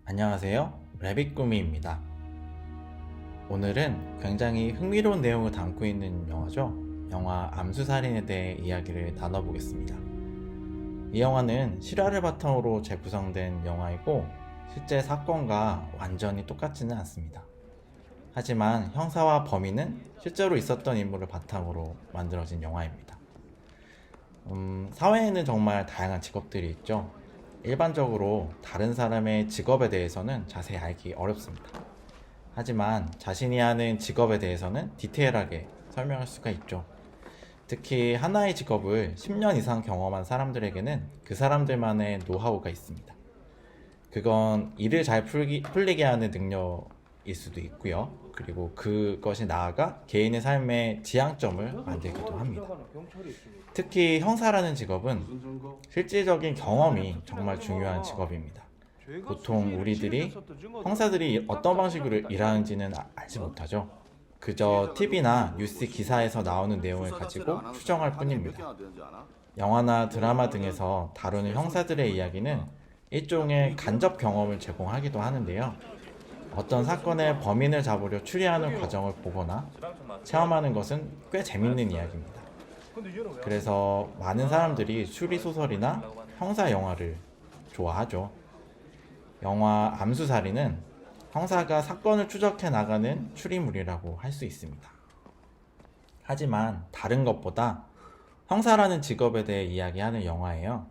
안녕하세요. 레빗꾸미입니다. 오늘은 굉장히 흥미로운 내용을 담고 있는 영화죠. 영화 암수살인에 대해 이야기를 나눠보겠습니다. 이 영화는 실화를 바탕으로 재구성된 영화이고 실제 사건과 완전히 똑같지는 않습니다. 하지만 형사와 범인은 실제로 있었던 인물을 바탕으로 만들어진 영화입니다. 사회에는 정말 다양한 직업들이 있죠. 일반적으로 다른 사람의 직업에 대해서는 자세히 알기 어렵습니다. 하지만 자신이 하는 직업에 대해서는 디테일하게 설명할 수가 있죠. 특히 하나의 직업을 10년 이상 경험한 사람들에게는 그 사람들만의 노하우가 있습니다. 그건 일을 잘 풀리게 하는 능력일 수도 있고요. 그리고 그것이 나아가 개인의 삶의 지향점을 만들기도 합니다. 특히 형사라는 직업은 실질적인 경험이 정말 중요한 직업입니다. 보통 우리들이 형사들이 어떤 방식으로 일하는지는 알지 못하죠. 그저 TV나 뉴스 기사에서 나오는 내용을 가지고 추정할 뿐입니다. 영화나 드라마 등에서 다루는 형사들의 이야기는 일종의 간접 경험을 제공하기도 하는데요. 어떤 사건의 범인을 잡으려 추리하는 과정을 보거나 체험하는 것은 꽤 재밌는 이야기입니다. 그래서 많은 사람들이 추리소설이나 형사 영화를 좋아하죠. 영화 암수살인은 형사가 사건을 추적해 나가는 추리물이라고 할 수 있습니다. 하지만 다른 것보다 형사라는 직업에 대해 이야기하는 영화예요.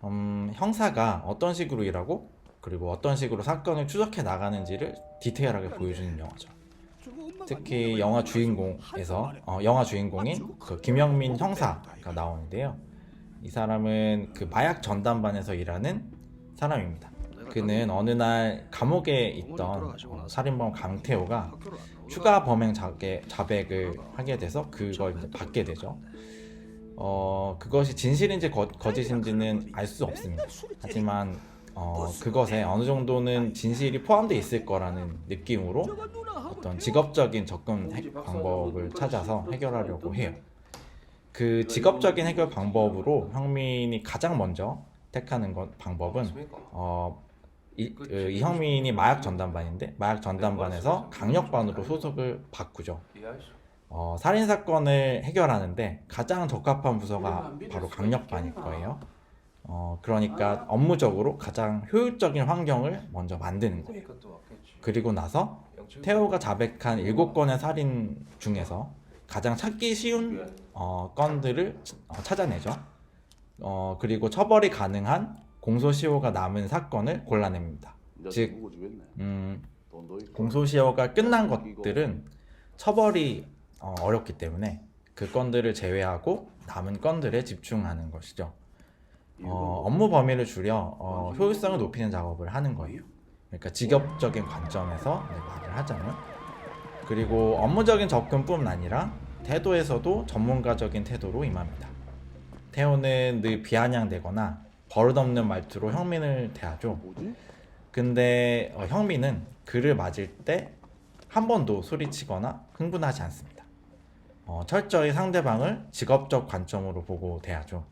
형사가 어떤 식으로 일하고 그리고 어떤 식으로 사건을 추적해 나가는지를 디테일하게 보여주는 영화죠. 특히 영화 주인공인 그 김영민 형사가 나오는데요. 이 사람은 그 마약 전담반에서 일하는 사람입니다. 그는 어느 날 감옥에 있던 살인범 강태호가 추가 범행 자백을 하게 돼서 그걸 이제 받게 되죠. 그것이 진실인지 거짓인지는 알 수 없습니다. 하지만 그것에 어느 정도는 진실이 포함되어 있을 거라는 느낌으로 어떤 직업적인 접근 방법을 찾아서 해결하려고 해요. 그 직업적인 해결 방법으로 형민이 가장 먼저 택하는 방법은 이 형민이 마약 전담반인데 마약 전담반에서 강력반으로 소속을 바꾸죠. 살인 사건을 해결하는데 가장 적합한 부서가 바로 강력반일 거예요. 그러니까 업무적으로 가장 효율적인 환경을 먼저 만드는 거예요. 그리고 나서 태호가 자백한 7건의 살인 중에서 가장 찾기 쉬운 건들을 찾아내죠. 그리고 처벌이 가능한 공소시효가 남은 사건을 골라냅니다. 즉, 공소시효가 끝난 것들은 처벌이 어렵기 때문에 그 건들을 제외하고 남은 건들에 집중하는 것이죠. 업무 범위를 줄여 효율성을 높이는 작업을 하는 거예요. 그러니까 직업적인 관점에서 말을 하자면, 그리고 업무적인 접근뿐 아니라 태도에서도 전문가적인 태도로 임합니다. 태호는 늘 비아냥대거나 버릇없는 말투로 형민을 대하죠. 근데 형민은 그를 맞을 때 한 번도 소리치거나 흥분하지 않습니다. 철저히 상대방을 직업적 관점으로 보고 대하죠.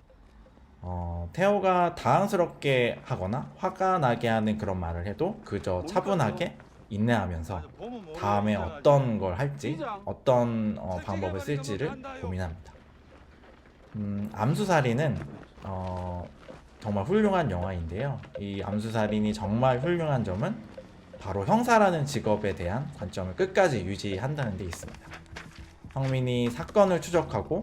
태호가 당황스럽게 하거나 화가 나게 하는 그런 말을 해도 그저 차분하게 인내하면서 다음에 어떤 걸 할지, 어떤 방법을 쓸지를 고민합니다. 암수살인은 정말 훌륭한 영화인데요. 이 암수살인이 정말 훌륭한 점은 바로 형사라는 직업에 대한 관점을 끝까지 유지한다는 데 있습니다. 형민이 사건을 추적하고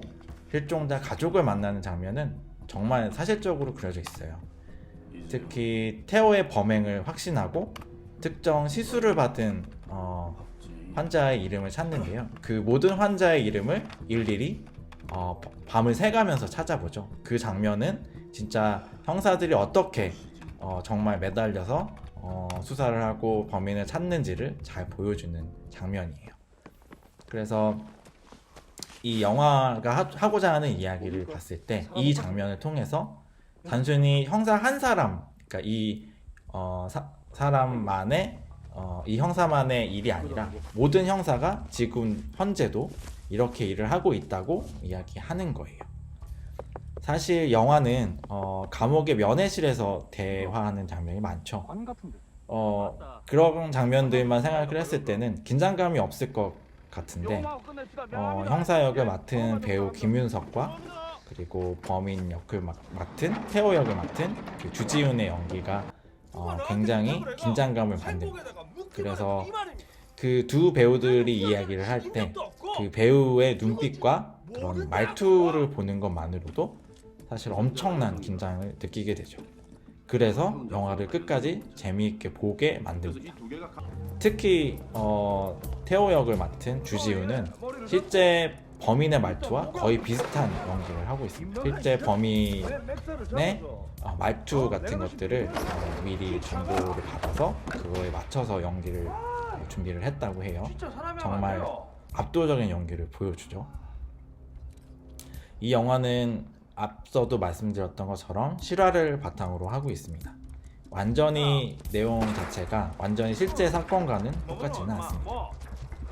실종자 가족을 만나는 장면은 정말 사실적으로 그려져 있어요. 특히 태호의 범행을 확신하고 특정 시술을 받은 환자의 이름을 찾는데요. 그 모든 환자의 이름을 일일이 밤을 새가면서 찾아보죠. 그 장면은 진짜 형사들이 어떻게 정말 매달려서 수사를 하고 범인을 찾는지를 잘 보여주는 장면이에요. 그래서 이 영화가 하고자 하는 이야기를 봤을 때 이 장면을 통해서 단순히 형사 한 사람, 그러니까 이 사람만의 이 형사만의 일이 아니라 모든 형사가 지금 현재도 이렇게 일을 하고 있다고 이야기하는 거예요. 사실 영화는 감옥의 면회실에서 대화하는 장면이 많죠. 그런 장면들만 생각을 했을 때는 긴장감이 없을 것 같은데 형사 역을 맡은 배우 김윤석과 그리고 범인 역을 맡은 태호 역을 맡은 그 주지훈의 연기가 굉장히 긴장감을 만듭니다. 그래서 그 두 배우들이 이야기를 할 때 그 배우의 눈빛과 그런 말투를 보는 것만으로도 사실 엄청난 긴장을 느끼게 되죠. 그래서 영화를 끝까지 재미있게 보게 만듭니다. 특히 태호 역을 맡은 주지훈은 실제 범인의 말투와 거의 비슷한 연기를 하고 있습니다. 실제 범인의 말투 같은 것들을 미리 정보를 받아서 그거에 맞춰서 연기를 준비를 했다고 해요. 정말 압도적인 연기를 보여주죠. 이 영화는 앞서도 말씀드렸던 것처럼 실화를 바탕으로 하고 있습니다. 완전히 내용 자체가 완전히 실제 사건과는 똑같지는 않습니다.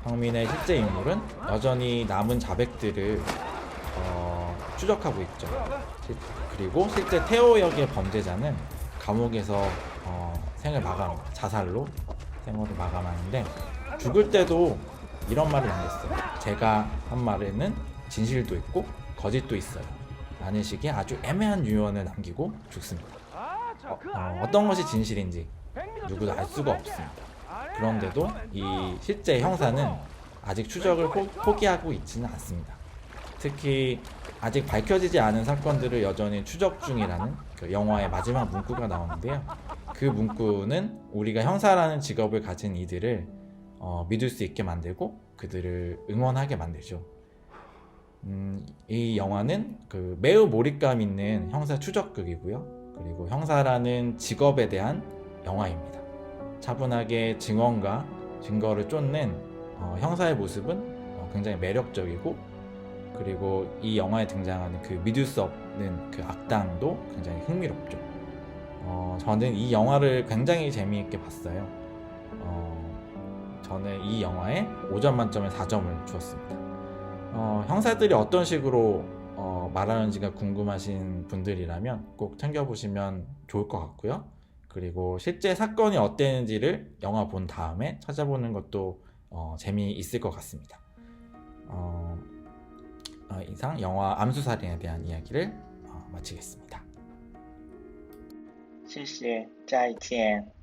황민의 실제 인물은 여전히 남은 자백들을 추적하고 있죠. 그리고 실제 태호 역의 범죄자는 감옥에서 생을 마감합니다. 자살로 생을 마감하는데 죽을 때도 이런 말을 남겼어요. 제가 한 말에는 진실도 있고 거짓도 있어요. 라는 식의 아주 애매한 유언을 남기고 죽습니다. 어떤 것이 진실인지 누구도 알 수가 없습니다. 그런데도 이 실제 형사는 아직 추적을 포기하고 있지는 않습니다. 특히 아직 밝혀지지 않은 사건들을 여전히 추적 중이라는 그 영화의 마지막 문구가 나오는데요. 그 문구는 우리가 형사라는 직업을 가진 이들을 믿을 수 있게 만들고 그들을 응원하게 만들죠. 이 영화는 그 매우 몰입감 있는 형사 추적극이고요. 그리고 형사라는 직업에 대한 영화입니다. 차분하게 증언과 증거를 쫓는 형사의 모습은 굉장히 매력적이고, 그리고 이 영화에 등장하는 그 믿을 수 없는 그 악당도 굉장히 흥미롭죠. 저는 이 영화를 굉장히 재미있게 봤어요. 저는 이 영화에 5점 만점에 4점을 주었습니다. 형사들이 어떤 식으로 말하는지가 궁금하신 분들이라면 꼭 챙겨보시면 좋을 것 같고요. 그리고 실제 사건이 어땠는지를 영화 본 다음에 찾아보는 것도 재미있을 것 같습니다. 이상 영화 암수살인에 대한 이야기를 마치겠습니다. 谢谢，再见。